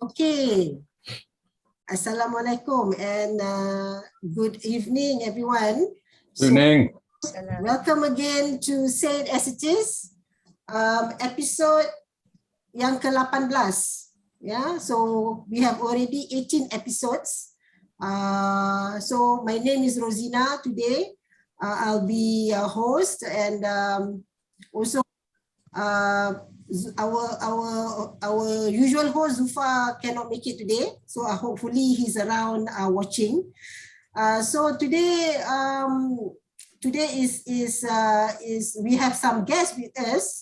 Okay. Assalamualaikum and good evening, everyone. Good evening. Welcome again to Say It As It Is, episode yang ke-18. Yeah, so we have already 18 episodes. So my name is Rosina today. I'll be a host and also our usual host Zufa cannot make it today, so hopefully he's around watching. So today is we have some guests with us,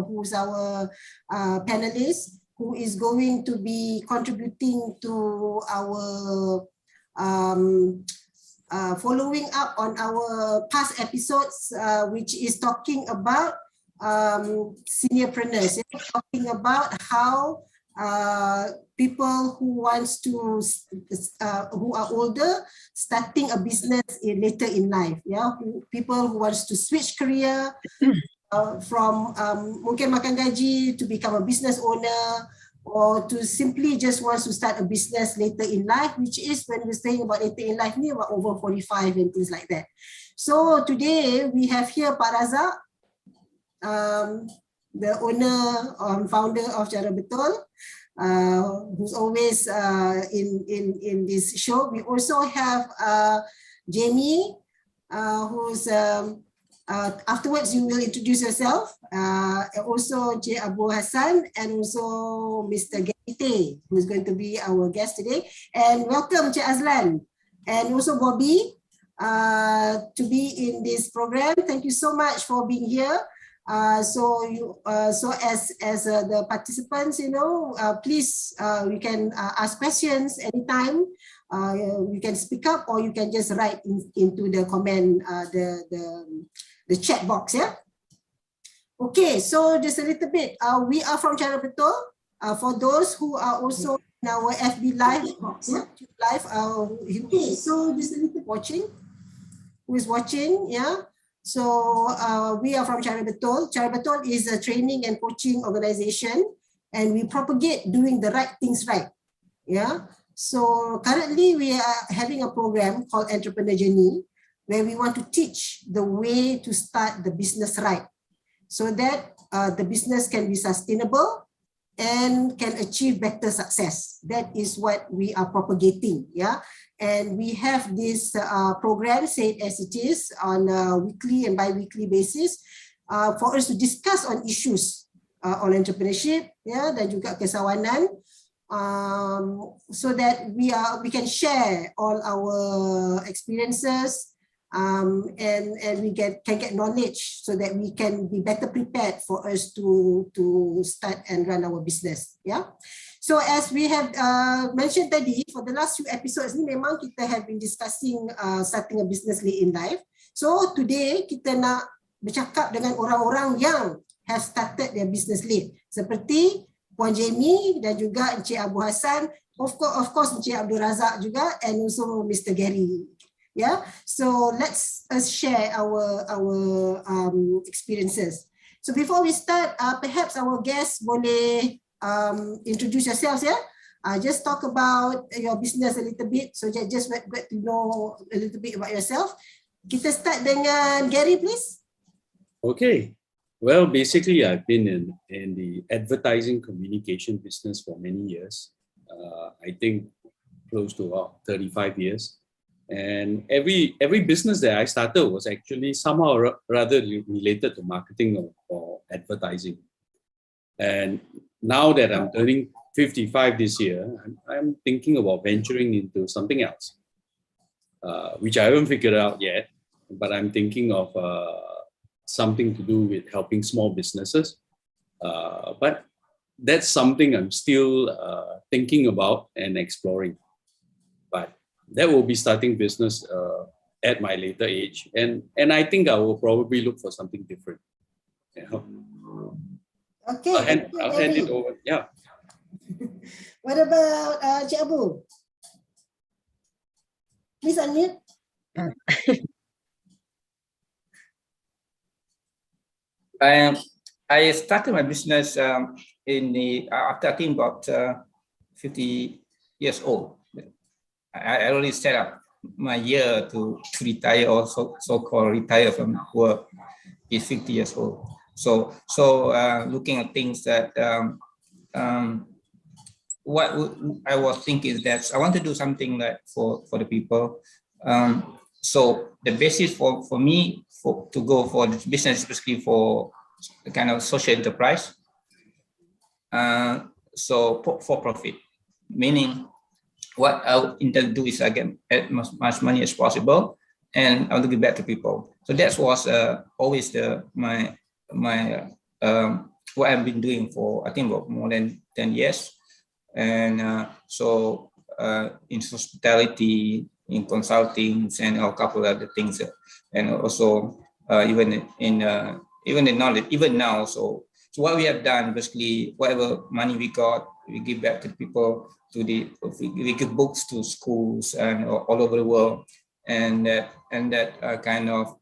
who's our panelist, who is going to be contributing to our following up on our past episodes, which is talking about seniorpreneurs, talking about how people who wants to who are older starting a business later in life, people who wants to switch career from mungkin makan gaji to become a business owner, or to simply just wants to start a business later in life, which is when we're saying about later in life, about over 45 and things like that. So today we have here Pak Razak, the owner and founder of Cara Betul, who's always in this show. We also have Jamie, who's afterwards you will introduce yourself. Also J. Abu Hassan, and also Mr. Gete, who's going to be our guest today. And welcome Cik Azlan, and also Bobby, to be in this program. Thank you so much for being here. So as the participants, please, you can ask questions anytime. You can speak up, or you can just write into the comment, the chat box. Yeah. Okay. So just a little bit. We are from Cara Betul. For those who are also in our FB live, okay. So just a little watching. Who is watching? Yeah. So we are from Cara Betul. Cara Betul is a training and coaching organization, and we propagate doing the right things right. Yeah. So currently we are having a program called Entrepreneur Journey, where we want to teach the way to start the business right, so that the business can be sustainable and can achieve better success. That is what we are propagating. Yeah. And we have this program, Say It As It Is, on a weekly and bi-weekly basis, for us to discuss on issues on entrepreneurship, dan juga kesawanan, so that we can share all our experiences, and we can get knowledge, so that we can be better prepared for us to start and run our business. Yeah. So as we have mentioned tadi, for the last few episodes ni memang kita have been discussing starting a business late in life. So today kita nak bercakap dengan orang-orang yang have started their business late, seperti Puan Jamie dan juga Encik Abu Hassan, of course Encik Abdul Razak juga, and also Mr. Gary. Yeah. So let's share our experiences. So before we start, perhaps our guests boleh introduce yourselves, just talk about your business a little bit, so just get to know a little bit about yourself. Kita start dengan Gary, please. Okay. Well, basically I've been in the advertising communication business for many years. I think close to about 35 years. And every business that I started was actually somehow rather related to marketing or advertising. And now that I'm turning 55 this year, I'm thinking about venturing into something else, which I haven't figured out yet, but I'm thinking of something to do with helping small businesses. But that's something I'm still thinking about and exploring. But that will be starting business at my later age. And I think I will probably look for something different. Okay. I'll hand it over. Yeah. What about Cik Abu? Please unmute. I started my business after I think about 50 years old. I already set up my year to retire, or so-called retire from work is 50 years old. So looking at things that what I was thinking is that I want to do something like for the people. So the basis for me to go for this business is basically for a kind of social enterprise. So for profit, meaning what I intend to do is I get as much money as possible, and I want to give back to people. So that was always my what I've been doing for, I think, about more than 10 years. And in hospitality, in consulting, and a couple of other things, and also even in knowledge, even now. So what we have done, basically, whatever money we got, we give back to people. We give books to schools and all over the world, and that kind of,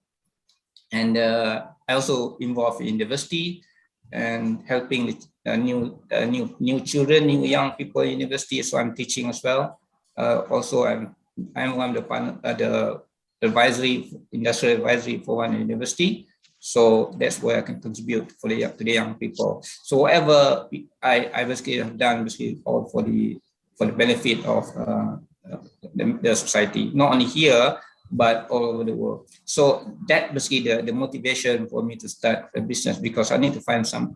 and I also involved in university and helping new children, new young people in university. So I'm teaching as well. Also, I'm one of the industrial advisory for one university. So that's where I can contribute to the young people. So whatever I basically have done, basically all for the benefit of the society, not only here but all over the world. So that basically the motivation for me to start a business, because I need to find some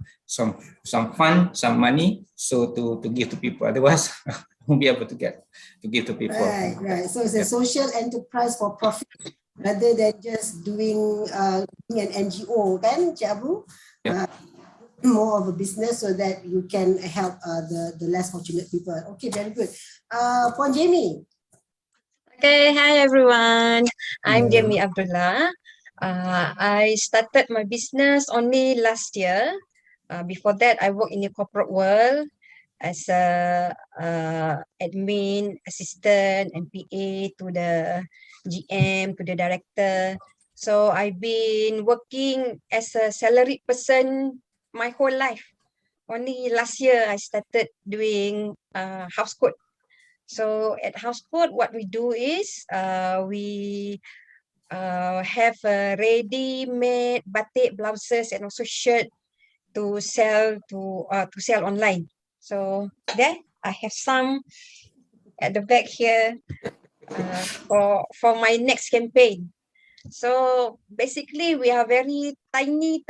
fund, some money, so to give to people. Otherwise, I won't be able to give to people. Right. So it's a social enterprise for profit rather than just doing an NGO, kan, Cik Abu? More of a business so that you can help the less fortunate people. Okay, very good. Puan Jamie. Okay, hi everyone. I'm Jamie Abdullah. I started my business only last year. Before that, I worked in the corporate world as a admin, assistant, and PA to the GM, to the director. So I've been working as a salaried person my whole life. Only last year, I started doing house code. So at House Code, what we do is we have a ready-made batik blouses and also shirt to sell online. So there, I have some at the back here for my next campaign. So basically, we are very tiny,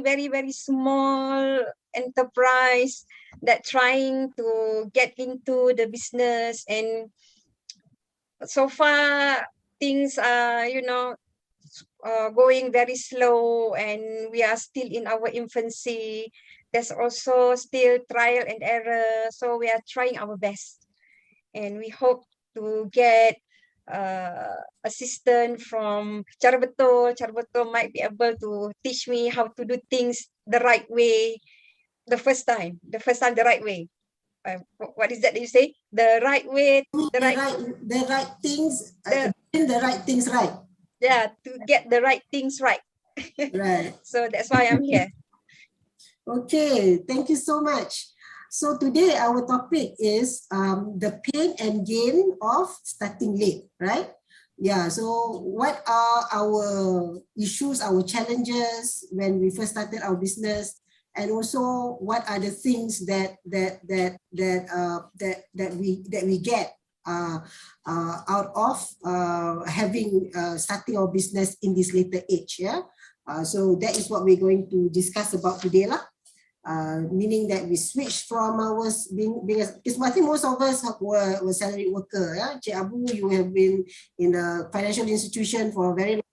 very, very small enterprise that trying to get into the business, and so far things are going very slow, and we are still in our infancy. There's also still trial and error, so we are trying our best, and we hope to get assistant from Cara Betul. Cara Betul might be able to teach me how to do things the right way. The first time the right way. What is that you say? The right way, the right things, the right things right. Yeah, to get the right things right. Right. So that's why I'm here. Okay, thank you so much. So today our topic is the pain and gain of starting late, right? Yeah, so what are our issues, our challenges when we first started our business? And also, what are the things that we get out of starting our business in this later age? Yeah. So that is what we're going to discuss about today, lah. Meaning that we switch from being because I think most of us were salaried worker. Yeah, Cik Abu, you have been in a financial institution for a very long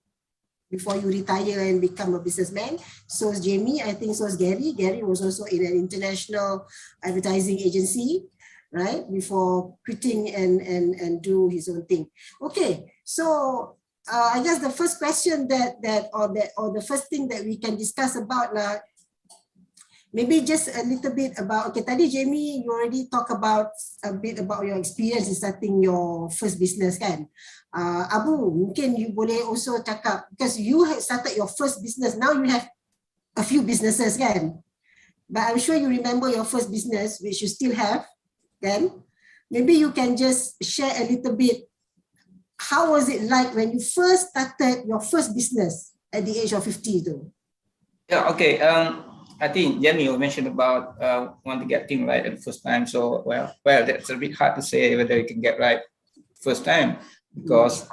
before you retire and become a businessman. So is Jamie, I think so is Gary. Gary was also in an international advertising agency, right? Before quitting and do his own thing. Okay, so I guess the first question or the first thing that we can discuss about maybe just a little bit about, okay, tadi Jamie, you already talk about a bit about your experience in starting your first business, kan? Abu, mungkin you boleh also cakap, because you had started your first business, now you have a few businesses, kan? But I'm sure you remember your first business, which you still have, kan? maybe you can just share a little bit. How was it like when you first started your first business at the age of 50 though? Yeah, okay. I think Jamie, you mentioned about want to get things right at the first time. So well, that's a bit hard to say whether you can get right first time, because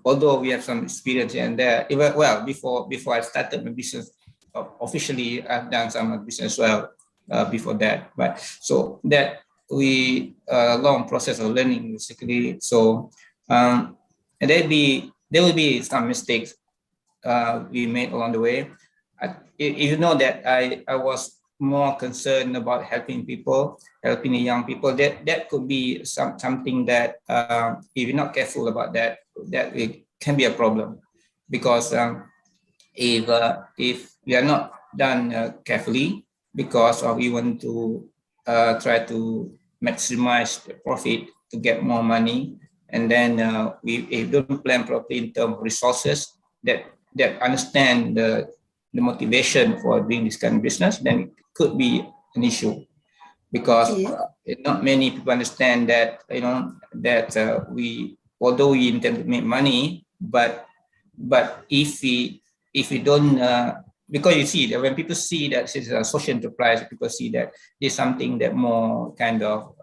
although we have some experience here and there, even well before I started my business officially, I've done some business well before that. But so that we long process of learning basically. So and there will be some mistakes we made along the way. You know that I was more concerned about helping people, helping the young people. That could be something that if you're not careful about that, that it can be a problem, because if we are not done carefully, because of we want to try to maximize the profit to get more money, and then if we don't plan properly in terms of resources that understand the motivation for doing this kind of business, then it could be an issue, because not many people understand that that we, although we intend to make money, but if we don't because you see that when people see that it's a social enterprise, people see that it's something that more kind of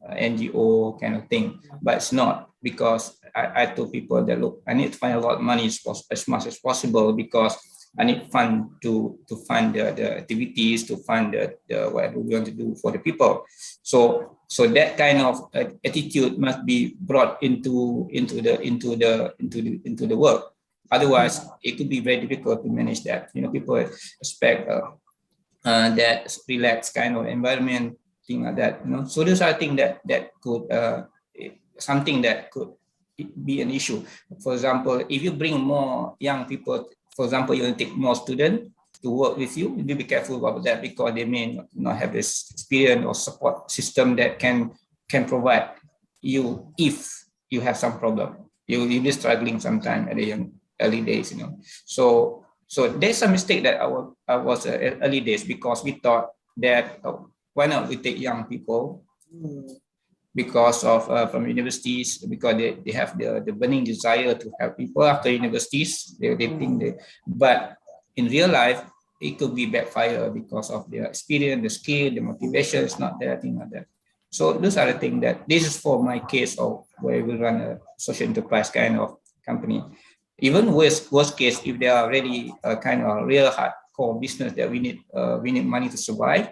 NGO kind of thing, but it's not, because I told people that look, I need to find a lot of money as much as possible, because I need fund to fund the activities, to fund the whatever we want to do for the people. So that kind of attitude must be brought into the work. Otherwise, it could be very difficult to manage that. People expect that relaxed kind of environment, thing like that. So those are things that could something that could be an issue. For example, if you bring more young people, for example, you want to take more students to work with you, you need to be careful about that, because they may not have this experience or support system that can provide you if you have some problem. You'll be struggling sometime at the early days, So there's a mistake that I was early days, because we thought that why not we take young people because of from universities, because they have the burning desire to help people after universities. They think but in real life it could be backfire, because of their experience, the skill, the motivation is not there, thing like that. So those are the things that this is for my case of where we run a social enterprise kind of company. Even worst case, if they are already a kind of real hardcore business that we need money to survive,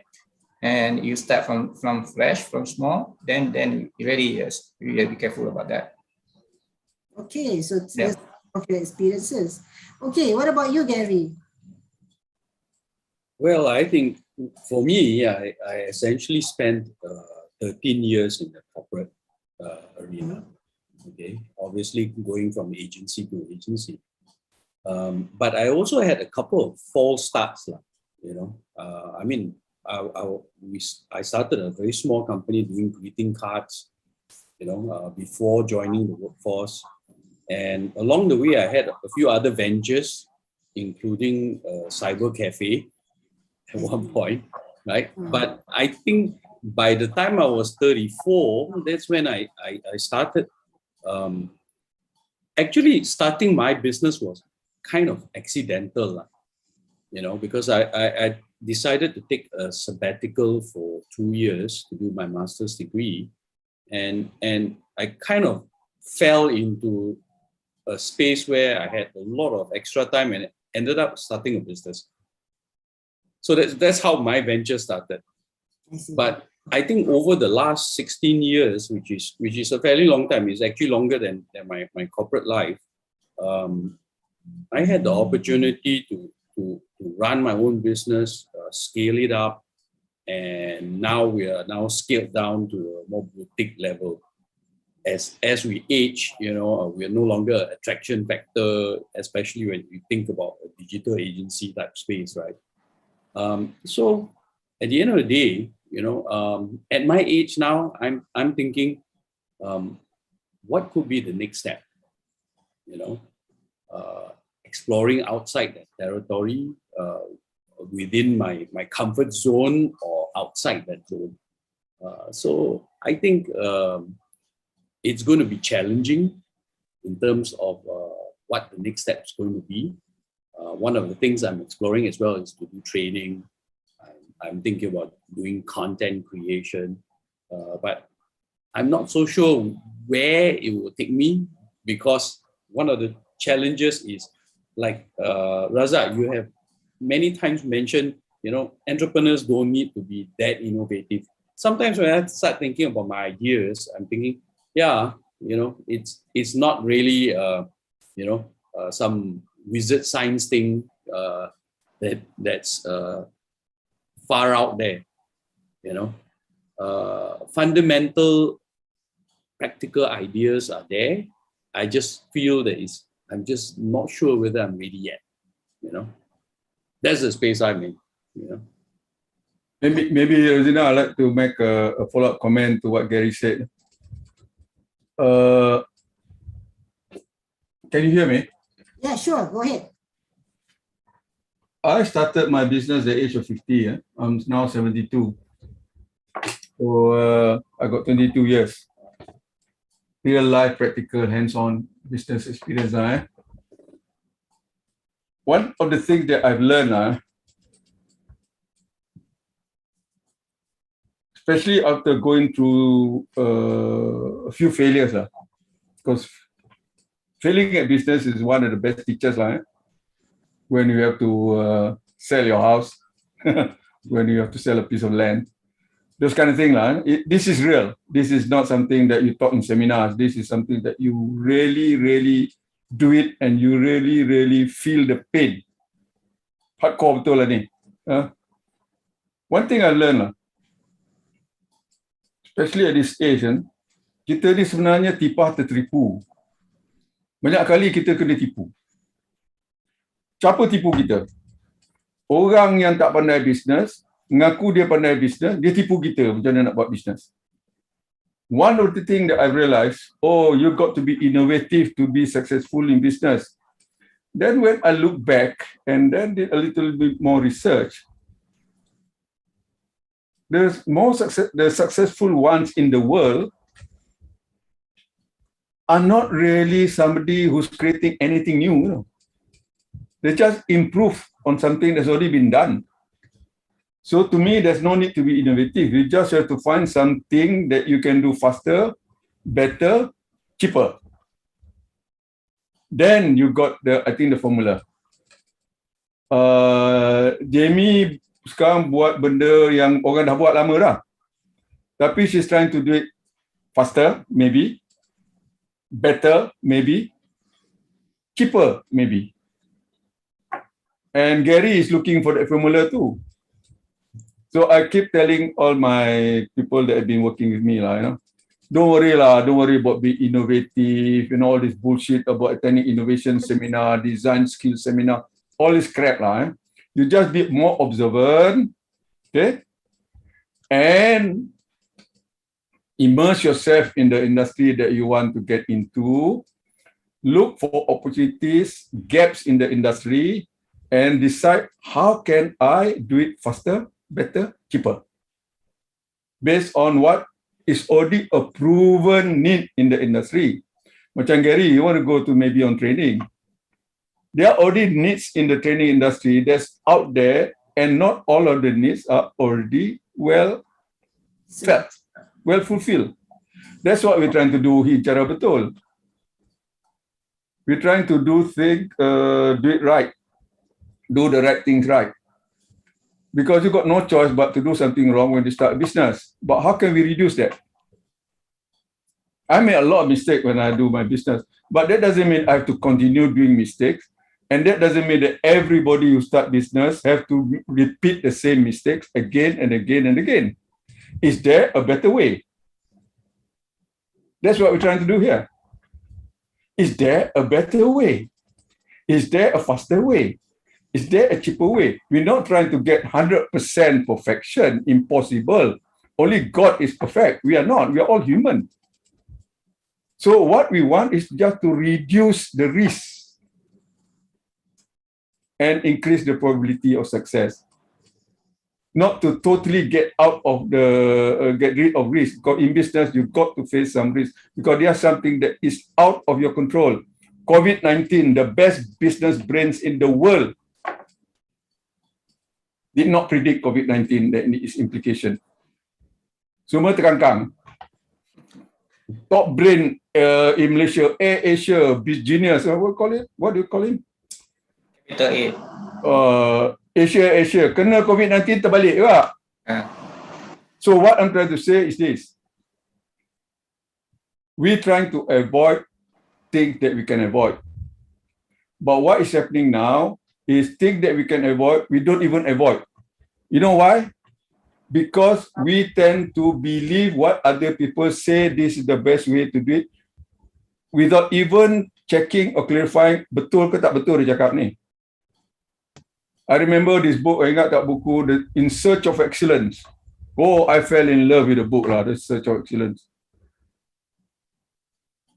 and you start from fresh, from small, then really yes, we have to be careful about that. Okay, so that's of your experiences. Okay, what about you, Gary? Well, I think for me, I essentially spent 13 years in the corporate arena. Okay, obviously going from agency to agency. But I also had a couple of false starts. I started a very small company doing greeting cards, before joining the workforce. And along the way, I had a few other ventures, including a cyber cafe at one point, right? But I think by the time I was 34, that's when I started. Actually, starting my business was kind of accidental, because I decided to take a sabbatical for 2 years to do my master's degree, and I kind of fell into a space where I had a lot of extra time and ended up starting a business. So that's how my venture started. But I think over the last 16 years, which is a fairly long time, it's actually longer than my corporate life, I had the opportunity to run my own business, scale it up, and now we are scaled down to a more boutique level. As we age, we are no longer an attraction factor, especially when you think about a digital agency type space, right? So at the end of the day, at my age now, I'm thinking, what could be the next step? Exploring outside that territory, within my comfort zone or outside that zone. So I think it's going to be challenging in terms of what the next step is going to be. One of the things I'm exploring as well is to do training. I'm thinking about doing content creation, but I'm not so sure where it will take me, because one of the challenges is, like Raza, you have many times mentioned, entrepreneurs don't need to be that innovative. Sometimes when I start thinking about my ideas, I'm thinking, yeah, it's not really, some wizard science thing that's far out there, fundamental practical ideas are there. I just feel that I'm just not sure whether I'm ready yet. That's the space I'm in. Maybe Rosina, I'd like to make a follow-up comment to what Gary said. Can you hear me? Yeah, sure. Go ahead. I started my business at the age of 50. I'm now 72. So I got 22 years. Real life, practical, hands-on business experience. One of the things that I've learned, especially after going through a few failures, because failing at business is one of the best teachers, when you have to sell your house, when you have to sell a piece of land, those kind of things. This is real. This is not something that you talk in seminars. This is something that you really, really do it, and you really, really feel the pain. Hardcore betul lah ni. One thing I learned, especially at this age, kita ni sebenarnya tipah tertipu. Banyak kali kita kena tipu. Siapa tipu kita? Orang yang tak pandai bisnes, mengaku dia pandai bisnes, dia tipu kita macam mana nak buat bisnes. One of the things that I've realized, you got to be innovative to be successful in business. Then when I look back and then did a little bit more research, the successful ones in the world are not really somebody who's creating anything new. They just improve on something that's already been done. So to me, there's no need to be innovative. You just have to find something that you can do faster, better, cheaper. Then you got the formula. Jamie sekarang buat benda yang orang dah buat lama dah. Tapi she's trying to do it faster, maybe. Better, maybe. Cheaper, maybe. And Gary is looking for that formula too. So I keep telling all my people that have been working with me, don't worry about being innovative and all this bullshit about attending innovation seminar, design skill seminar, all this crap. You just be more observant, okay? And immerse yourself in the industry that you want to get into. Look for opportunities, gaps in the industry, and decide how can I do it faster, better, cheaper. Based on what is already a proven need in the industry. Macam Gary, you want to go to maybe on training. There are already needs in the training industry that's out there, and not all of the needs are already well felt, well fulfilled. That's what we're trying to do here, cara betul. We're trying to do it right. Do the right things right. Because you got no choice but to do something wrong when you start a business. But how can we reduce that? I made a lot of mistakes when I do my business, but that doesn't mean I have to continue doing mistakes. And that doesn't mean that everybody who start business have to repeat the same mistakes again and again and again. Is there a better way? That's what we're trying to do here. Is there a better way? Is there a faster way? Is there a cheaper way? We're not trying to get 100% perfection, impossible. Only God is perfect. We are not. We are all human. So what we want is just to reduce the risk and increase the probability of success. not to totally get out of the get rid of risk. Because in business, you've got to face some risk because there's something that is out of your control. COVID-19, the best business brains in the world did not predict COVID-19 and its implication. Semua terkangkang. Top brain in Malaysia, Air Asia, genius. What do you call him? Capital A. Asia, kena COVID-19 terbalik juga. So what I'm trying to say is this. We're trying to avoid things that we can avoid. But what is happening now is things that we can avoid, we don't even avoid. You know why? Because we tend to believe what other people say this is the best way to do it without even checking or clarifying betul ke tak betul dia cakap ni. I remember this book, I ingat tak buku The In Search of Excellence. Oh, I fell in love with the book lah, The Search of Excellence.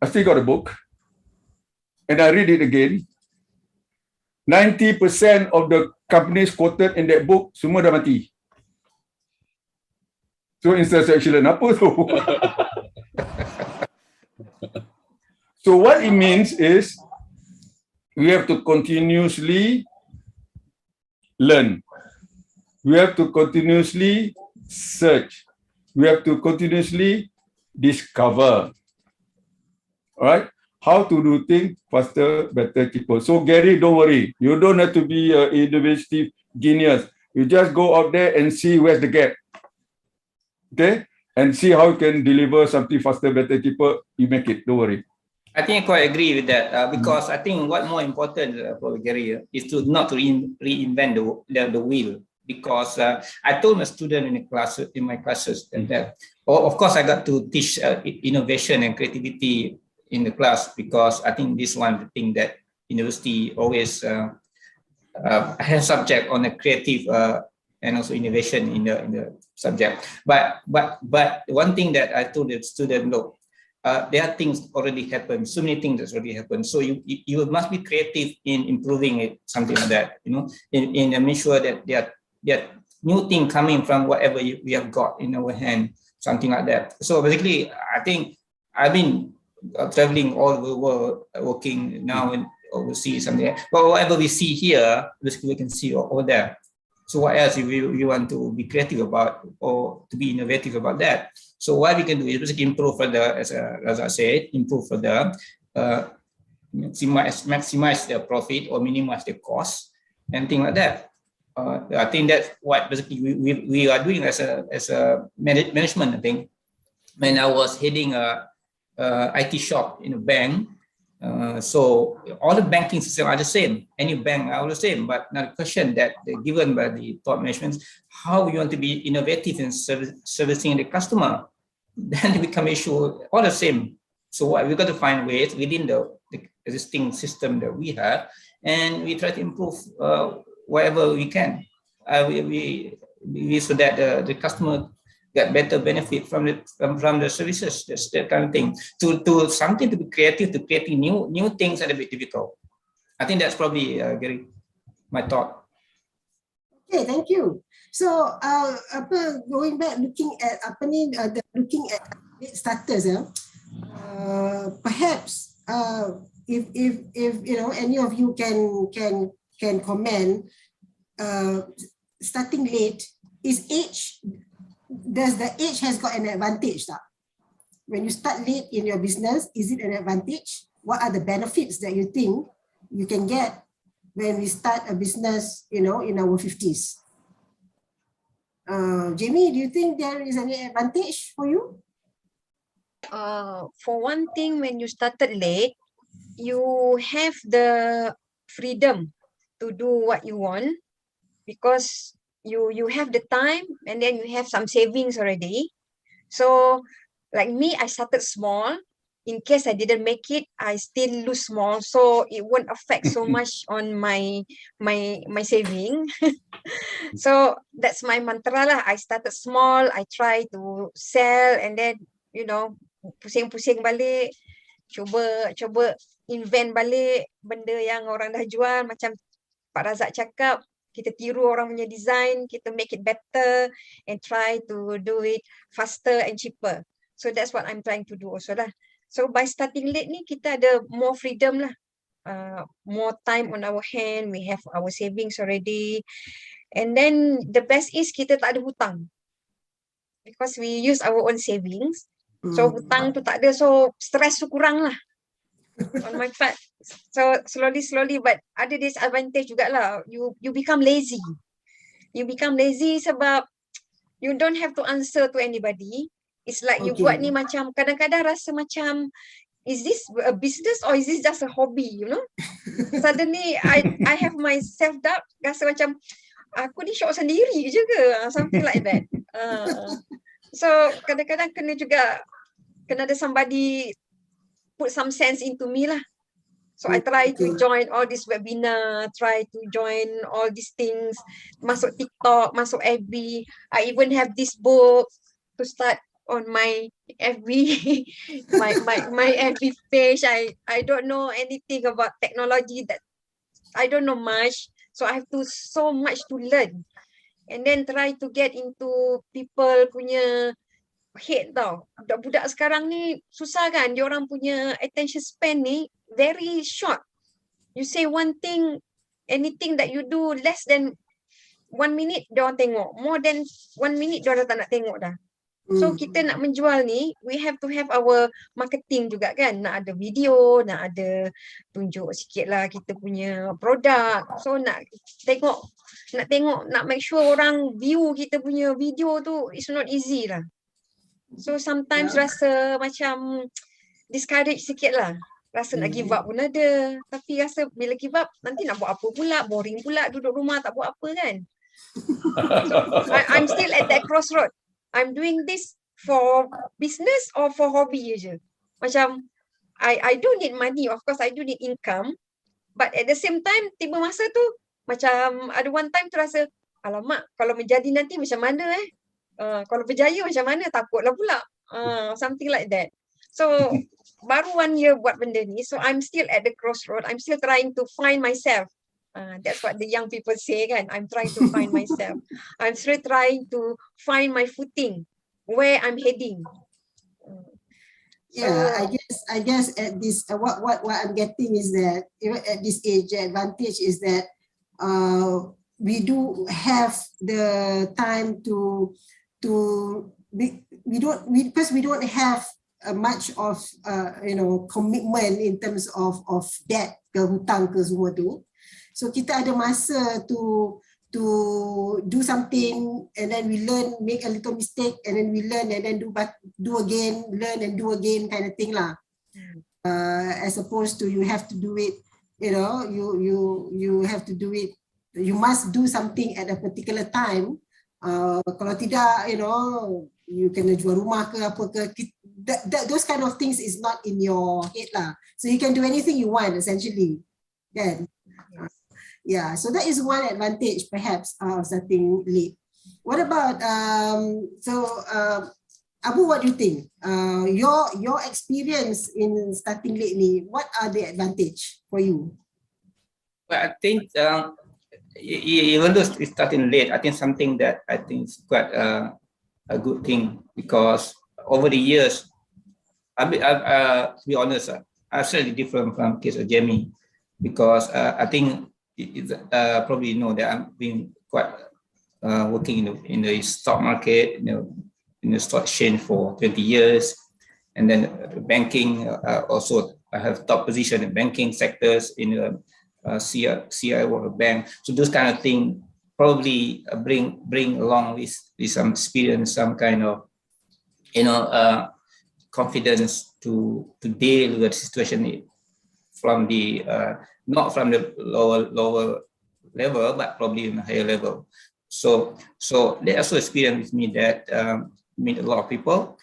I still got the book and I read it again. 90% of the companies quoted in that book semua dah mati. So in search of excellence, apa tu? So what it means is we have to continuously learn. We have to continuously search. We have to continuously discover. All right? How to do things faster, better, cheaper. So Gary, don't worry. You don't have to be an innovative genius. You just go out there and see where's the gap. Okay? And see how you can deliver something faster, better, cheaper. You make it. Don't worry. I think I quite agree with that because I think what more important for Gary is to not to reinvent the wheel. Because I told my student in my classes that of course I got to teach innovation and creativity in the class because I think this one of the thing that university always has subject on the creative and also innovation in the subject. But one thing that I told the student, look, there are things already happened, so many things that's already happened. So you must be creative in improving it, something like that, you know, in make sure that there are new things coming from whatever we have got in our hand, something like that. So basically, I think I've been traveling all over the world, working now and overseas, something like that. But whatever we see here, basically we can see over there. So what else if we want to be creative about or to be innovative about that? So what we can do is basically improve further, as I said, improve further, maximize the profit or minimize the cost and things like that. I think that's what basically we are doing as a management. I think when I was heading a IT shop in a bank, so all the banking systems are the same. Any bank are all the same. But now the question that they're given by the top management is how you want to be innovative in servicing the customer. Then they become issue all the same. So what we've got to find ways within the existing system that we have, and we try to improve whatever we can. We so that the customer get better benefit from the services, that kind of thing. To something to be creative, to creating new things are a bit difficult. I think that's probably Gary, my thought. Okay, thank you. So going back looking at looking at starters, perhaps if you know any of you can comment, starting late, is age, does the age has got an advantage? When you start late in your business, is it an advantage? What are the benefits that you think you can get when we start a business, you know, in our 50s? Jamie, do you think there is any advantage for you? For one thing, when you started late, you have the freedom to do what you want because you have the time and then you have some savings already. So like me, I started small. In case I didn't make it, I still lose small, so it won't affect so much on my saving. So that's my mantra lah. I started small. I try to sell and then, you know, pusing-pusing balik, cuba invent balik benda yang orang dah jual, macam Pak Razak cakap, Kita tiru orang punya design, kita make it better and try to do it faster and cheaper. So that's what I'm trying to do also lah. So by starting late ni, kita ada more freedom lah. More time on our hand, we have our savings already. And then the best is kita tak ada hutang. Because we use our own savings. So hutang tu tak ada, so stress tu kurang lah. On my part. So slowly, but ada disadvantage jugalah. You become lazy. You become lazy sebab you don't have to answer to anybody. It's like you buat ni macam, kadang-kadang rasa macam, is this a business or is this just a hobby, you know? Suddenly I have my self-doubt, rasa macam, aku ni syok sendiri je ke? Something like that. So kadang-kadang kena ada somebody put some sense into me lah. So I try to join all this webinar, try to join all these things, masuk TikTok, masuk FB. I even have this book to start on my FB, my FB page. I don't know anything about technology, that I don't know much. So I have so much to learn. And then try to get into people punya head tau. Budak sekarang ni susah kan, diorang punya attention span ni very short. You say one thing, anything that you do less than 1 minute diorang tengok, more than 1 minute diorang tak nak tengok dah. So kita nak menjual ni, we have to have our marketing juga kan, nak ada video, nak ada tunjuk sikit lah kita punya produk. So nak make sure orang view kita punya video tu, it's not easy lah. So sometimes rasa macam discourage sikit lah. Rasa nak give up pun ada. Tapi rasa bila give up, nanti nak buat apa pula? Boring pula duduk rumah tak buat apa kan? So I'm still at that crossroad. I'm doing this for business or for hobby je. Macam I do need money. Of course I do need income. But at the same time, tiba masa tu, macam ada one time terasa, alamak, kalau menjadi nanti macam mana kalau berjaya macam mana, takutlah pula. Something like that. So baru 1 year buat benda ni, so I'm still at the crossroad. I'm still trying to find myself. That's what the young people say kan. I'm trying to find myself. I'm still trying to find my footing, where I'm heading. Yeah, I guess at this what I'm getting is that even at this age, the advantage is that we do have the time because we don't have much of commitment in terms of debt ke hutang ke semua tu. So kita ada masa to do something, and then we learn, make a little mistake, and then we learn, and then do again, learn and do again kind of thing lah. As opposed to you have to do it, you have to do it, you must do something at a particular time. Kalau tidak, you kena jual rumah ke apa ke, those kind of things is not in your head lah. So you can do anything you want essentially. Kan? Yeah, so that is one advantage perhaps of starting late. What about Abu, what do you think? Your experience in starting late ni, what are the advantage for you? Well, I think even though it's starting late, I think something that I think is quite a good thing, because over the years, to be honest, I'm slightly different from case of Jamie, because I think probably know that I've been quite working in the stock market, in the stock exchange for 20 years, and then banking. Also, I have top position in banking sectors in the CIO of a bank. So those kind of things probably bring along with some experience, some kind of confidence to deal with the situation from the not from the lower level, but probably in a higher level. So they also experience with me that meet a lot of people,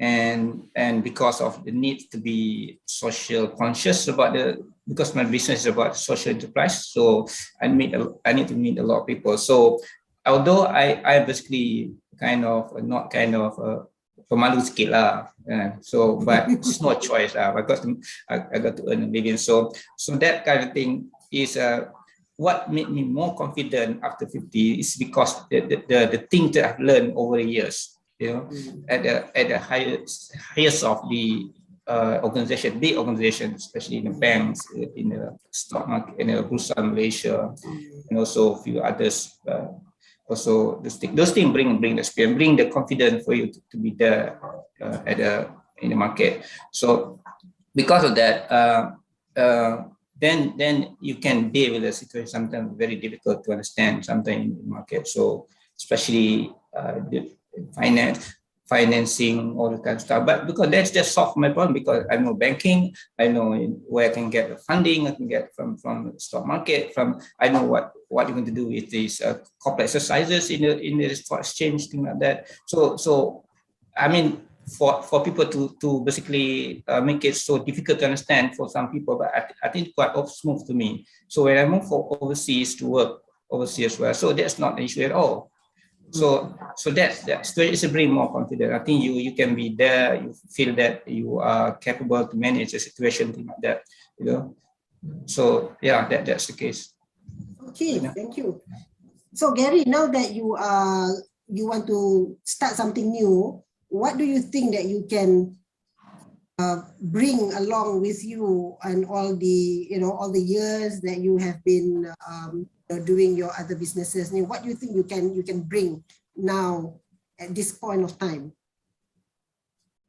and because of the need to be social conscious about because my business is about social enterprise, so I need to meet a lot of people. So although I basically pemalu sikit lah, so but it's no choice lah. I got to earn a living. So that kind of thing is what made me more confident after 50 is because the things that I've learned over the years, you know, at the highest of the organization, big organizations, especially in the banks, in the stock market, in the Bursa Malaysia, and also a few others. Also, those things bring the experience, bring the confidence for you to be there in the market. So because of that, then you can deal with the situation sometimes very difficult to understand sometimes in the market. So especially the financing, all that kind of stuff. But because that's just solved my problem, because I know banking, I know where I can get the funding, I can get from the stock market, I know what you're going to do with these corporate exercises in the stock exchange, thing like that. So I mean, for people to basically make it so difficult to understand for some people, but I think quite smooth to me. So when I move overseas to work overseas as well, so that's not an issue at all. So that's to bring more confidence. I think you can be there, you feel that you are capable to manage a situation, thing like that, you know. So yeah, that's the case. Okay, thank you. So Gary, now that you want to start something new, what do you think that you can bring along with you and all the years that you have been doing your other businesses? What do you think you can bring now at this point of time?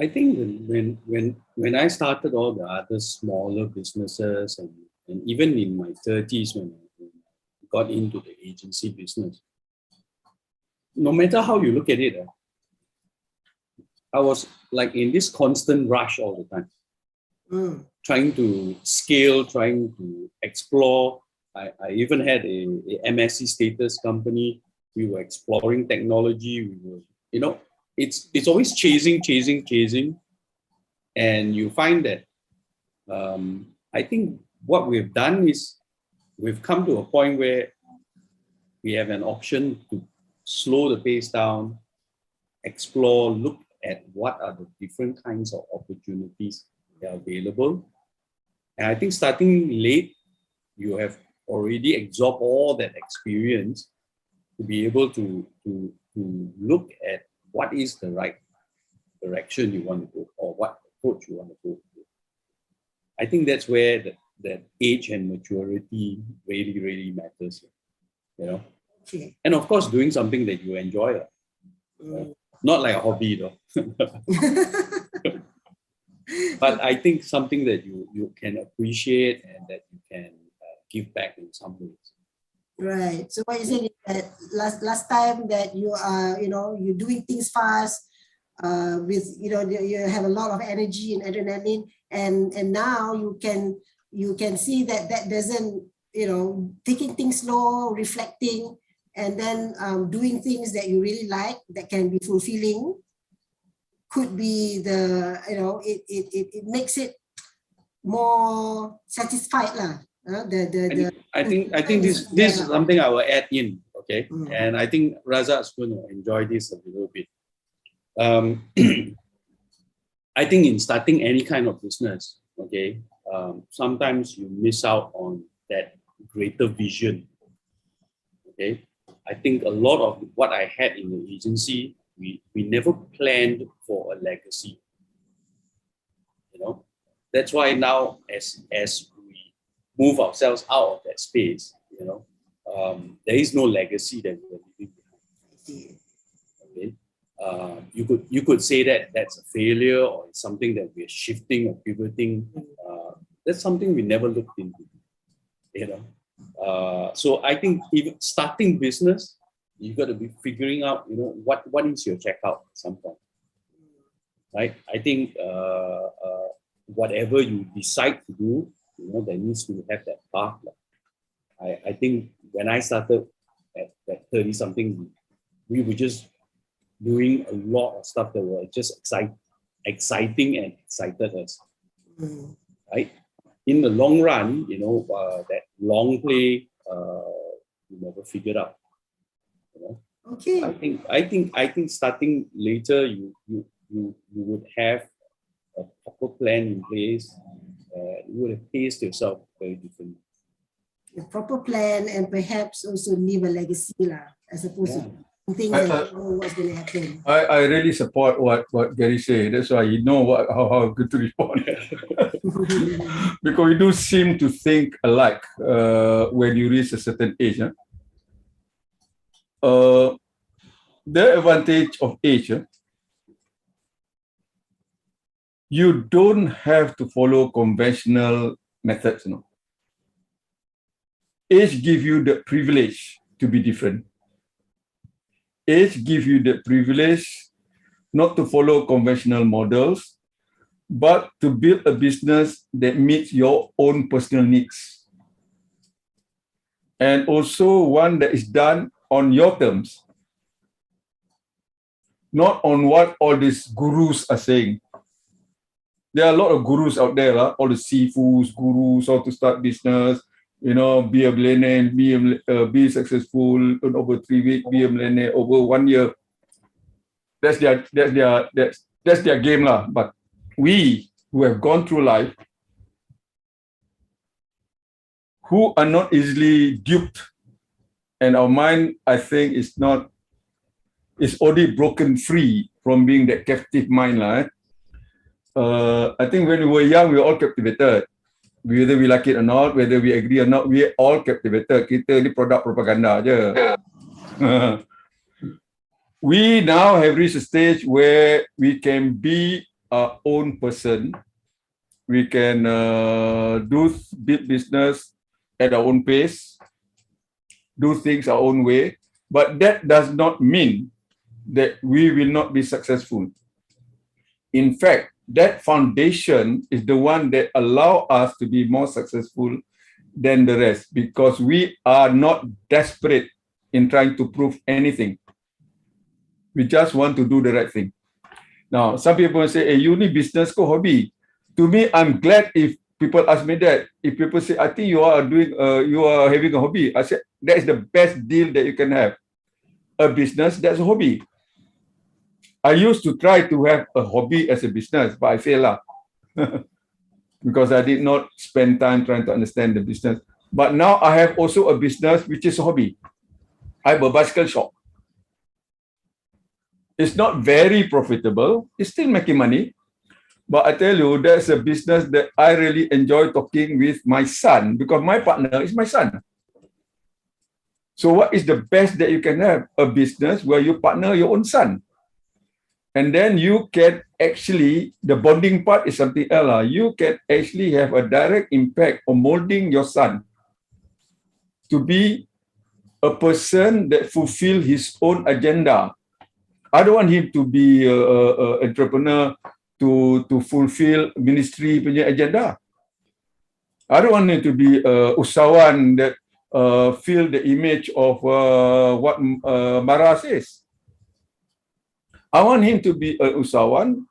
I think when I started all the other smaller businesses and even in my 30s when I got into the agency business, no matter how you look at it, I was like in this constant rush all the time, trying to scale, trying to explore. I even had a MSc status company. We were exploring technology. We were, it's always chasing. And you find that I think what we've done is we've come to a point where we have an option to slow the pace down, explore, look at what are the different kinds of opportunities that are available. And I think starting late, you have already absorbed all that experience to be able to look at what is the right direction you want to go or what approach you want to go. I think that's where that age and maturity really, really matters. Okay. And of course, doing something that you enjoy. Not like a hobby though. But I think something that you can appreciate and that you can give back in some ways. Right. So what you saying is that last time that you are, you're doing things fast, with you have a lot of energy and adrenaline, and now you can see that doesn't, taking things slow, reflecting, and then doing things that you really like that can be fulfilling could be it makes it more satisfied lah. I think this is something I will add in, okay? And I think Razak's going to enjoy this a little bit. I think in starting any kind of business, okay, sometimes you miss out on that greater vision, okay? I think a lot of what I had in the agency, we never planned for a legacy. That's why now as we move ourselves out of that space, there is no legacy that we're leaving behind. Okay? You could say that that's a failure or it's something that we're shifting or pivoting. That's something we never looked into. So I think even starting business, you got to be figuring out, what is your checkout at some point, right? I think whatever you decide to do, there needs to have that path. I think when I started at 30-something, we were just doing a lot of stuff that were just exciting and excited us, right? In the long run, that long play, you never figured out. Okay. I think starting later, you would have a proper plan in place. You would have paced yourself very differently. a proper plan, and perhaps also leave a legacy lah, as opposed to things and not know what's going to happen. I really support what Gary said. That's why you know how good to respond. Because we do seem to think alike when you reach a certain age. The advantage of age, you don't have to follow conventional methods. Age gives you the privilege to be different. Age gives you the privilege not to follow conventional models, but to build a business that meets your own personal needs. And also one that is done on your terms, not on what all these gurus are saying. There are a lot of gurus out there, all the seafoods, gurus, how to start business, be a millionaire, be successful in over 3 weeks, be a millionaire over 1 year. That's their game lah. But we who have gone through life, who are not easily duped, and our mind, I think, is already broken free from being that captive mind lah. I think when we were young, we were all captivated. Whether we like it or not, whether we agree or not, we are all captivated. Kita ni produk propaganda aja. We now have reached a stage where we can be our own person. We can do big business at our own pace, do things our own way. But that does not mean that we will not be successful. In fact, that foundation is the one that allow us to be more successful than the rest, because we are not desperate in trying to prove anything. We just want to do the right thing. Now, some people say, hey, you need business ko hobby. To me, I'm glad if people ask me that. If people say, I think you are having a hobby. I said, that is the best deal that you can have. A business, that's a hobby. I used to try to have a hobby as a business, but I failed because I did not spend time trying to understand the business. But now I have also a business which is a hobby. I have a bicycle shop. It's not very profitable. It's still making money. But I tell you, that's a business that I really enjoy talking with my son, because my partner is my son. So what is the best that you can have? A business where you partner your own son. And then you can actually, the bonding part is something else. You can actually have a direct impact on molding your son to be a person that fulfill his own agenda. I don't want him to be an entrepreneur to fulfill ministry punya agenda. I don't want him to be usahawan that fill the image of what Mara says. I want him to be an usahawan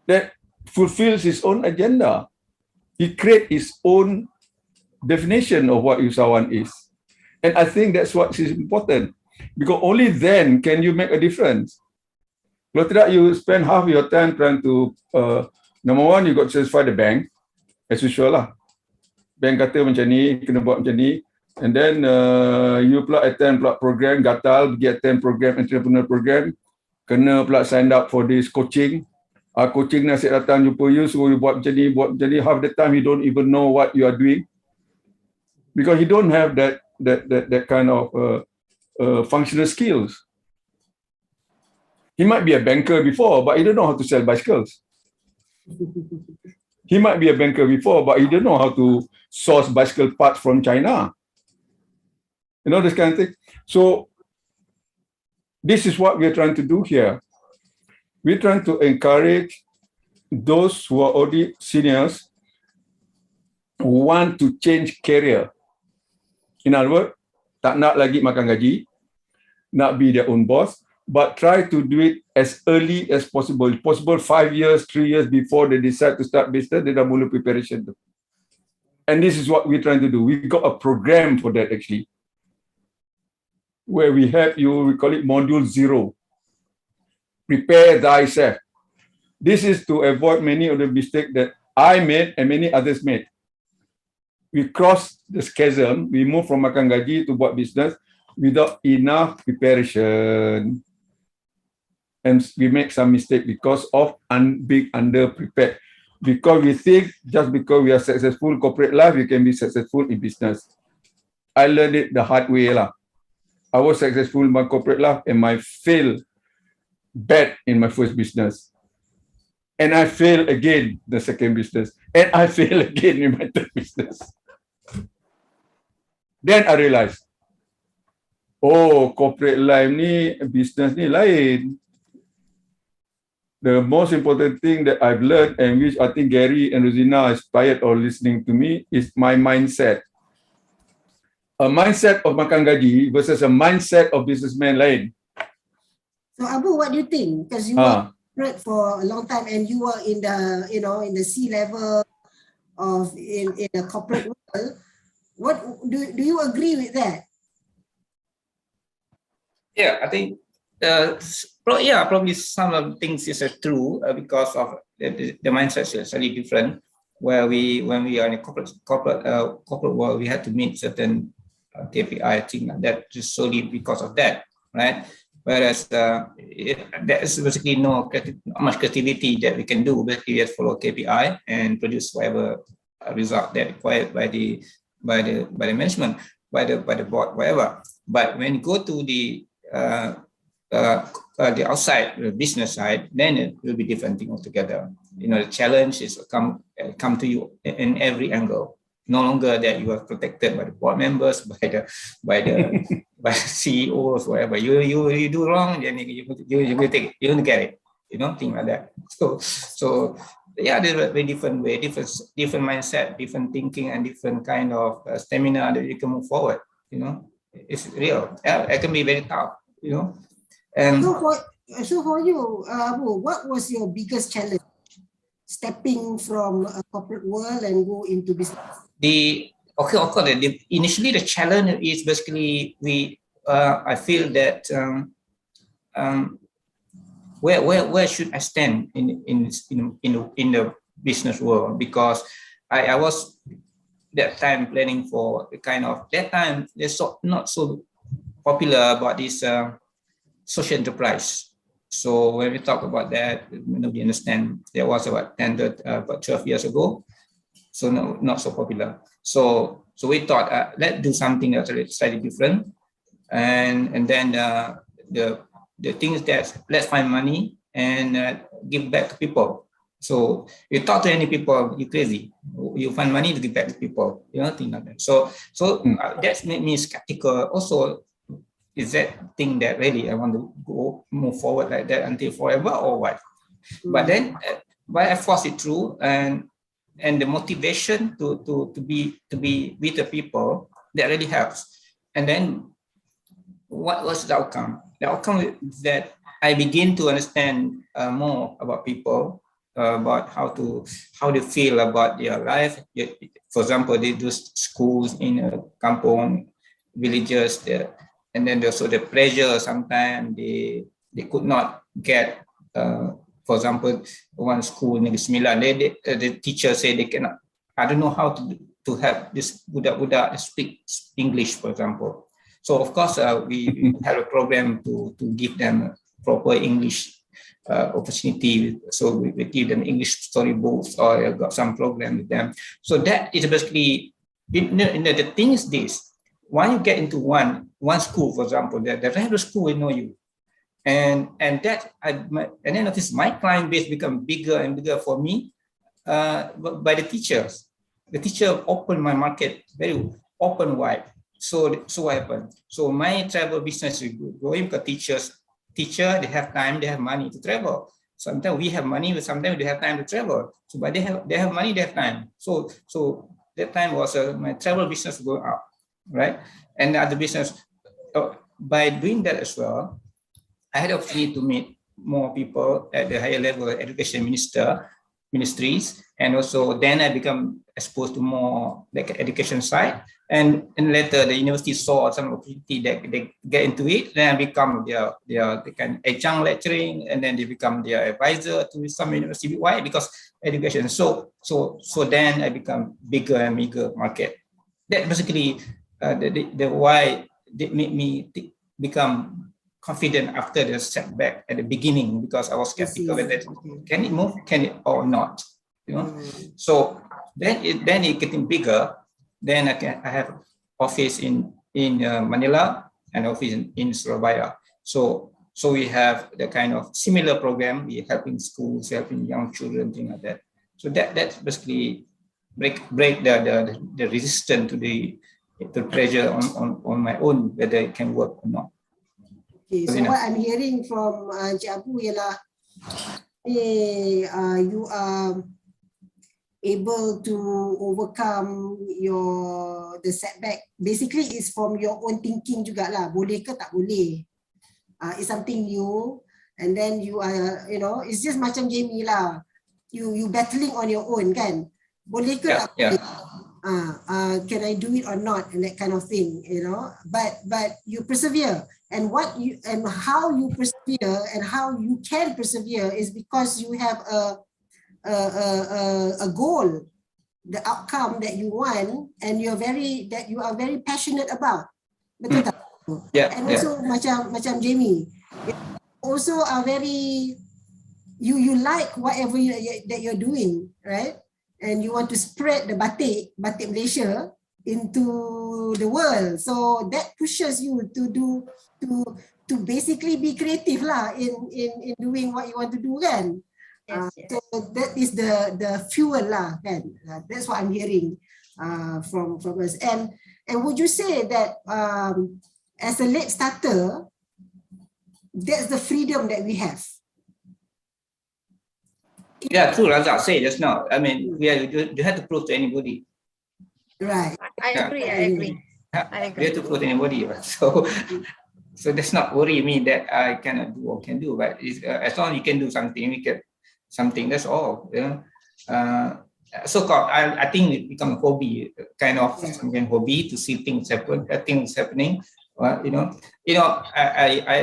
that fulfills his own agenda. He creates his own definition of what usahawan is. And I think that's what is important, because only then can you make a difference. Kalau tidak, you spend half your time trying to, number one, you got to satisfy the bank, as usual lah. Bank kata macam ni, kena buat macam ni. And then you pula attend pula program, gatal, pergi attend program, entrepreneur program. Kena pula sign up for this coaching. Coaching ni asyik datang jumpa you, suruh you buat macam ni. Half the time you don't even know what you are doing, because you don't have that kind of functional skills. He might be a banker before, but he don't know how to sell bicycles. He might be a banker before, but he don't know how to source bicycle parts from China. You know, this kind of thing. So this is what we're trying to do here. We're trying to encourage those who are already seniors who want to change career. In other words, tak nak lagi makan gaji, nak be their own boss, but try to do it as early as possible. If possible, 5 years, 3 years before they decide to start business, they dah mula preparation tu. And this is what we're trying to do. We've got a program for that actually, where we help you, we call it module 0. Prepare thyself. This is to avoid many of the mistakes that I made and many others made. we cross the chasm. We move from makan gaji to buat business without enough preparation. And we make some mistake because of being under-prepared. Because we think just because we are successful in corporate life, we can be successful in business. I learned it the hard way lah. I was successful in my corporate life and I failed bad in my first business. And I failed again the second business. And I failed again in my third business. Then I realized, oh, corporate life ni, business ni lain. The most important thing that I've learned, and which I think Gary and Rosina inspired or listening to me, is my mindset. A mindset of makan gaji versus a mindset of businessman lain. So Abu, what do you think? Because you were corporate for a long time and you were in the, in the C level of in a corporate world. What do you agree with that? Yeah, I think probably some of the things is true because of the mindset is slightly different. When we are in a corporate world, we had to meet certain KPI thing like that just solely because of that, right? Whereas there is basically not much creativity that we can do. Basically, we just follow KPI and produce whatever result that required by the management, by the board, whatever. But when you go to the outside, the business side, then it will be different thing altogether. The challenge is come to you in every angle. No longer that you are protected by the board members, by the CEOs, whatever. You do wrong, then you will take it. You don't get it. Things like that. So yeah, there's a very different way, different mindset, different thinking, and different kind of stamina that you can move forward. It's real. Yeah, it can be very tough. And so for you, Abu, what was your biggest challenge stepping from a corporate world and go into business? Initially the challenge is basically I feel that where should I stand in the business world, because I was that time planning for the kind of that time there's not so popular about this social enterprise. So when we talk about that, nobody understand. There was about 12 years ago, so not so popular. So we thought let's do something that's slightly different, and then the thing is that let's find money and give back to people. So you talk to any people, you're crazy. You find money to give back to people, things like that. So that made me skeptical. Also, is that thing that really I want to move forward like that until forever or what? But then, I forced it through, and the motivation to be with the people, that really helps. And then, what was the outcome? The outcome is that I begin to understand more about people, about how they feel about their life. For example, they do schools in kampong villages there, and then also the pressure. Sometimes they could not get. For example, one school in Sembilan, the teacher said they cannot. I don't know how to help this budak speak English, for example. So of course, we have a program to give them proper English opportunity. So we give them English storybooks, or got some program with them. So that is basically, the thing is this: when you get into one school, for example, the rest of the school will know you, and then notice my client base become bigger and bigger for me by the teachers. The teacher opened my market very open wide. So what happened? So my travel business is going because teacher, they have time, they have money to travel. Sometimes we have money, but sometimes they have time to travel. So, but they have money, they have time. So that time was my travel business going up, right? And the other business, by doing that as well, I had the opportunity to meet more people at the higher level education ministries, and also then I become exposed to more like education side, and later the university saw some opportunity that they get into it. Then I become their kind of adjunct lecturing, and then they become their advisor to some university. Why? Because education. So then I become bigger and bigger market. that basically the why that made me become confident after the setback at the beginning, because I was skeptical whether can it move, can it or not, you know. So then it getting bigger. Then I have office in Manila and office in Surabaya. So we have the kind of similar program. We helping schools, helping young children, things like that. So that's basically break the resistance to the pressure on my own, whether it can work or not. Okay, so what I'm hearing from Encik Abu ialah you are able to overcome the setback. Basically, it's from your own thinking jugalah. Boleh ke tak boleh? It's something new, and then you are, it's just macam Jamie lah. You battling on your own kan? Boleh ke tak boleh? Can I do it or not, and that kind of thing, but you persevere, and how you persevere and how you can persevere is because you have a goal, the outcome that you want, and you are very passionate about. Betul tak? And also macam Jamie, also are very you like whatever that you're doing, right? And you want to spread the batik Malaysia into the world. So that pushes you to basically be creative lah in doing what you want to do kan. Yes. So that is the fuel lah kan. That's what I'm hearing from us. And would you say that as a late starter, that's the freedom that we have? Yeah, true. As I said just now, I mean, you have to prove to anybody. Right. I agree. You have to prove to anybody. So that's not worry me that I cannot do or can do. But as long as you can do something, we get something. That's all. So-called, I think it become a hobby, kind of hobby to see things happening. I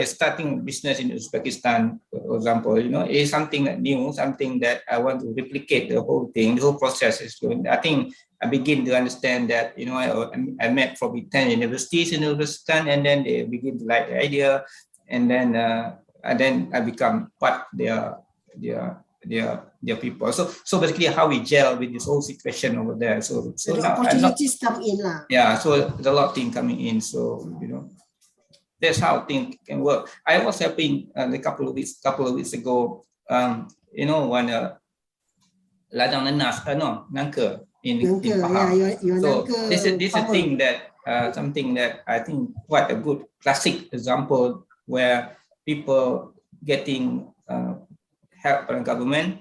starting business in Uzbekistan, for example, is something new, something that I want to replicate the whole thing, the whole process is going. I think I begin to understand that, I met probably 10 universities in Uzbekistan, and then they begin to like the idea, and then I become part of their people. So basically how we gel with this whole situation over there. So the now opportunities come in lah. Yeah, so there's a lot of things coming in. So that's how things can work. I was helping a couple of weeks ago. One ladang nanas, nangka in Pahang. So this is a thing that something that I think quite a good classic example where people getting help from the government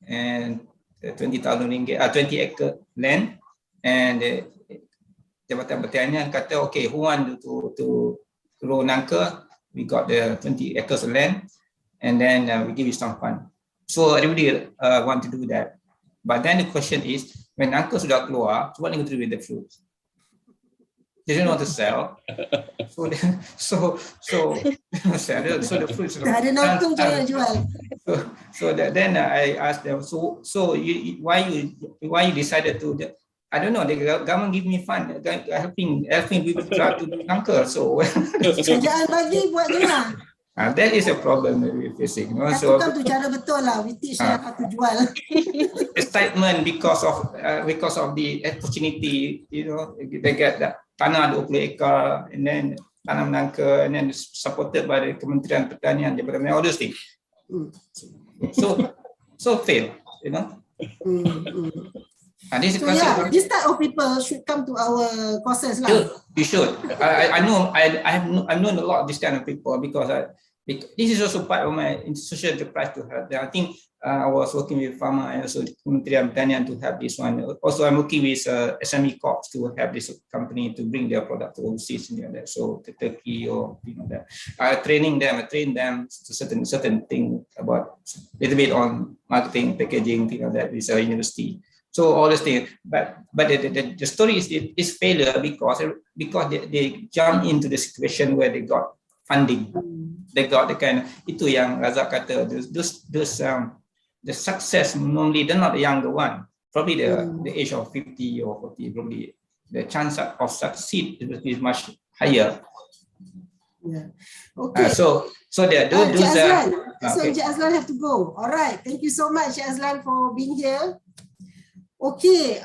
and 20,000 ringgit, 20 acre land, and Jabatan Pertanian kata, okay, who want to grow nangka? We got the 20 acres of land, and then we give you some fund. So everybody want to do that. But then the question is, when nangka sudah keluar, what are you going to do with the fruits? They don't want to sell. So the fruits. Then I asked them, so why you decided to? I don't know. The government give me fund, helping people try to do nangka. So jangan bagi buat je lah. That is a problem that we're facing. So kan tu cara betul lah. We teach how to jual. Excitement because of the opportunity. They get that tanah 20 ekar, and then tanam nangka, and then supported by the Kementerian Pertanian, Jabatan all those things. So fail. This type of people should come to our courses lah. You should. I know. I've known a lot of this kind of people because this is also part of my social enterprise to help. I think I was working with Pharma and also Kementerian Pertanian to help this one. Also, I'm working with SME Corps to help this company to bring their product to overseas, so to Turkey or that. I train them to certain thing about a little bit on marketing, packaging, that with a university. So all this thing, but the story is failure because they jump into the situation where they got funding, they got the kind of, itu yang Razak kata, those the success normally they're not the younger one, probably the age of 50 or 40, probably the chance of succeed is much higher. Yeah. Okay. So there those Encik Azlan. So okay. Encik Azlan have to go. All right. Thank you so much, Encik Azlan, for being here. Okay.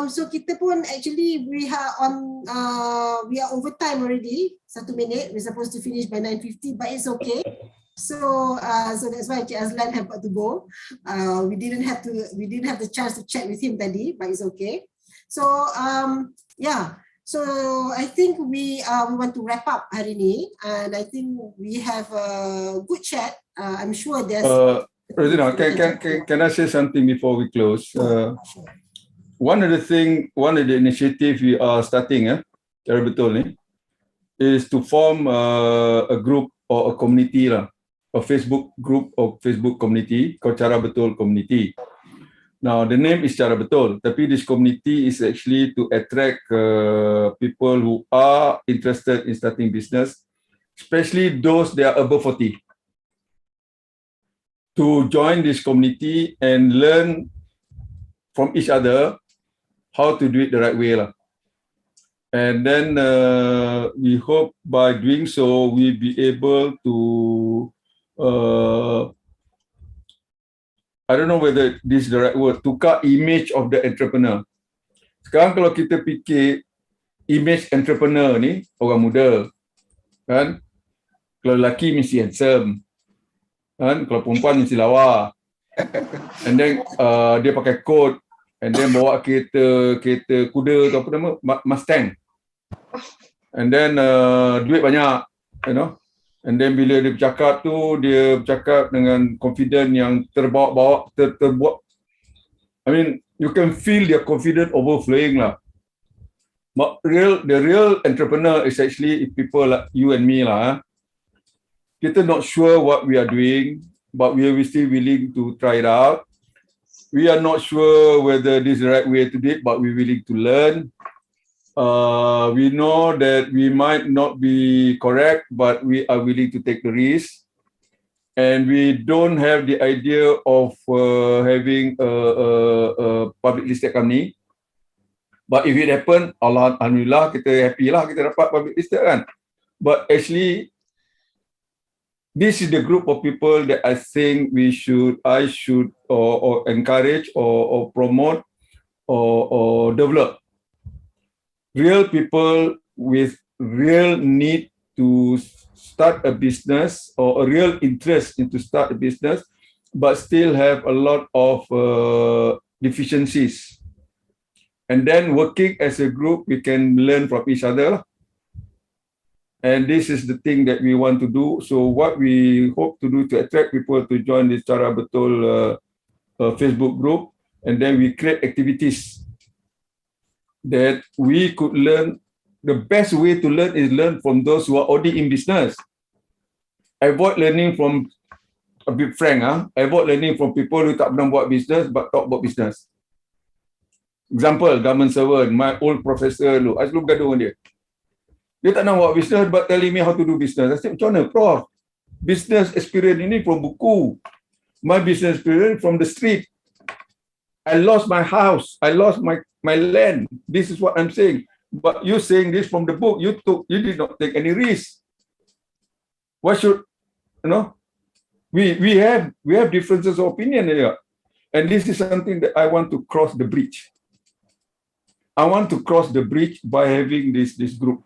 So kita pun actually we are over time already. 1 minute. We're supposed to finish by 9:50, but it's okay. So that's why Encik Azlan have got to go. We didn't have the chance to chat with him tadi, but it's okay. So yeah. So I think we want to wrap up hari ni, and I think we have a good chat. I'm sure there's. President, can I say something before we close? Sure. One of the initiatives we are starting, cara betul ni, is to form a group or a community lah, a Facebook group or Facebook community called Cara Betul Community. Now, the name is Cara Betul, tapi this community is actually to attract people who are interested in starting business, especially those that are above 40, to join this community and learn from each other how to do it the right way lah. And then we hope by doing so, we'll be able to I don't know whether this is the right word, tukar image of the entrepreneur. Sekarang kalau kita fikir image entrepreneur ni orang muda, kan? Kalau lelaki mesti handsome, kan? Kalau perempuan mesti lawa. And then dia pakai coat, and then bawa kereta kuda atau apa nama, Mustang. And then duit banyak, you know. And then bila dia bercakap tu, dia bercakap dengan confident yang terbuat. I mean, you can feel their confidence overflowing lah. But the real entrepreneur is actually people like you and me lah. Kita not sure what we are doing, but we are still willing to try it out. We are not sure whether this is the right way to do it, but we're willing to learn. We know that we might not be correct, but we are willing to take the risk. And we don't have the idea of having a public listed company. But if it happen, alhamdulillah, kita happy lah, kita dapat public listed kan. But actually, this is the group of people that I think I should or encourage or promote or develop. Real people with real need to start a business or a real interest into start a business, but still have a lot of deficiencies. And then working as a group, we can learn from each other. And this is the thing that we want to do. So what we hope to do to attract people to join this Cara Betul Facebook group, and then we create activities that we could learn. The best way to learn is learn from those who are already in business. Avoid learning from, a bit frank, avoid learning from people who tak pernah buat business but talk about business. Example, government servant, my old professor dulu, I selalu bergaduh dengan dia. Dia tak nak buat business but telling me how to do business. I said, macam mana, Prof? Business experience ini from buku. My business experience from the street. I lost my house. I lost my land. This is what I'm saying. But you saying this from the book. You did not take any risk. Why should, we have differences of opinion here. And this is something that I want to cross the bridge. I want to cross the bridge by having this group.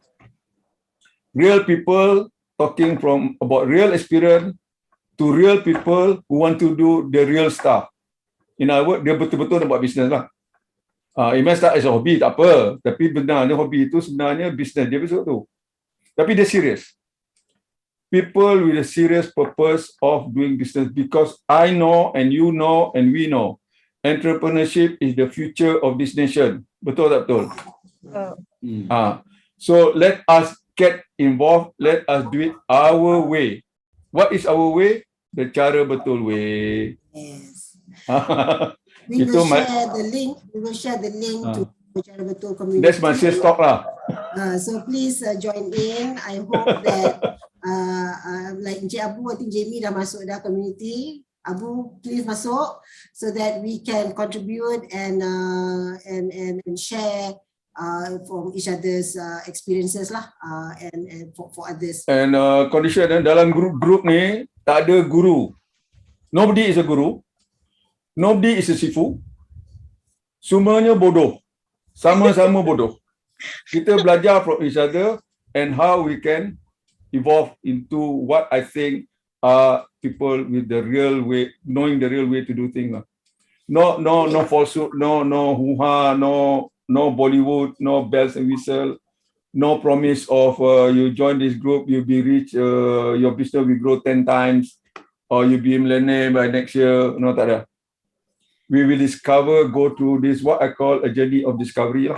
Real people talking about real experience to real people who want to do the real stuff. In other words, dia betul-betul nak buat bisnes lah. It may start as a hobby, tak apa. Tapi benarnya hobby itu sebenarnya bisnes dia besok tu. Tapi dia serius. People with a serious purpose of doing business, because I know and you know and we know entrepreneurship is the future of this nation. Betul tak betul? So let us get involved. Let us do it our way. What is our way? The Cara Betul way. Yes. We will share the link to Cara Betul community. That's my sales talk lah. So please join in. I hope that like Encik Abu, I think Jamie dah masuk dah community. Abu, please masuk so that we can contribute and share from each other's experiences lah, and for others. And condition dalam group ni tak ada guru. Nobody is a guru. Nobody is a sifu. Semuanya bodoh. Sama-sama bodoh. Kita belajar from each other and how we can evolve into what I think are people with the real way, knowing the real way to do things. No falsehood, no hoo-ha, no Bollywood, no bells and whistle, no promise of you join this group, you'll be rich, your business will grow 10 times, or you'll be a millionaire by next year. No, tak ada. We will discover, go through this, what I call a journey of discovery.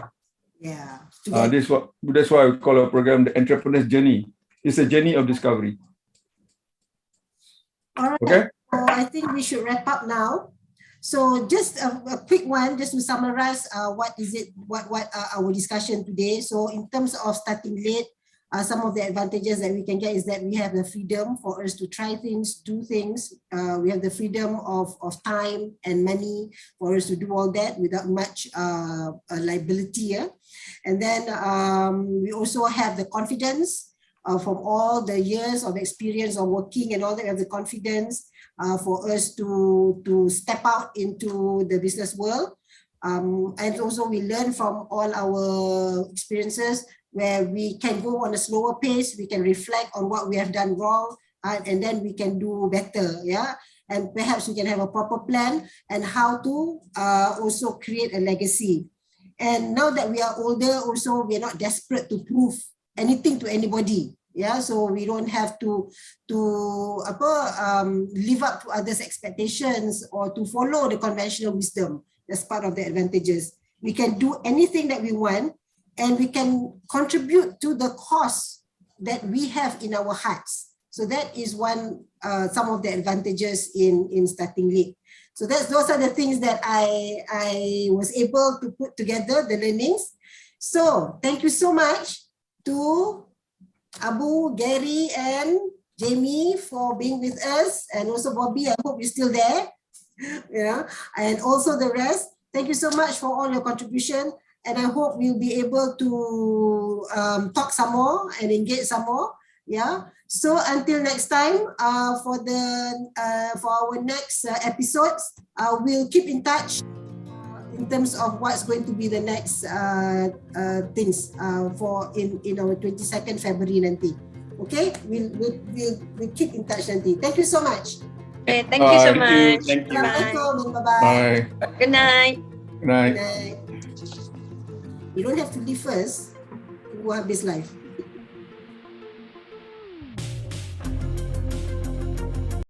Yeah. That's why I call our program the entrepreneur's journey. It's a journey of discovery. All right. Okay. So I think we should wrap up now. So just a quick one, just to summarize what are our discussion today. So in terms of starting late, some of the advantages that we can get is that we have the freedom for us to try things, do things. We have the freedom of time and money for us to do all that without much liability. Yeah? And then we also have the confidence from all the years of experience of working and all that. We have the confidence for us to step out into the business world. And also we learn from all our experiences where we can go on a slower pace, we can reflect on what we have done wrong, and then we can do better, yeah? And perhaps we can have a proper plan and how to also create a legacy. And now that we are older, also we are not desperate to prove anything to anybody, yeah? So we don't have to live up to others' expectations or to follow the conventional wisdom. That's part of the advantages. We can do anything that we want, and we can contribute to the cause that we have in our hearts. So that is some of the advantages in starting late. So those are the things that I was able to put together, the learnings. So thank you so much to Abu, Gary, and Jamie for being with us, and also Bobby. I hope you're still there. Yeah, and also the rest. Thank you so much for all your contribution. And I hope we'll be able to talk some more and engage some more. Yeah. So until next time, for our next episodes, we'll keep in touch in terms of what's going to be the next things for in our 22nd February nanti. Okay, we'll keep in touch nanti. Thank you so much. Okay, thank you so much. Thank you. Assalamualaikum. Bye-bye. Bye. Good night. Good night. Good night. You don't have to leave first. Tunggu habis live.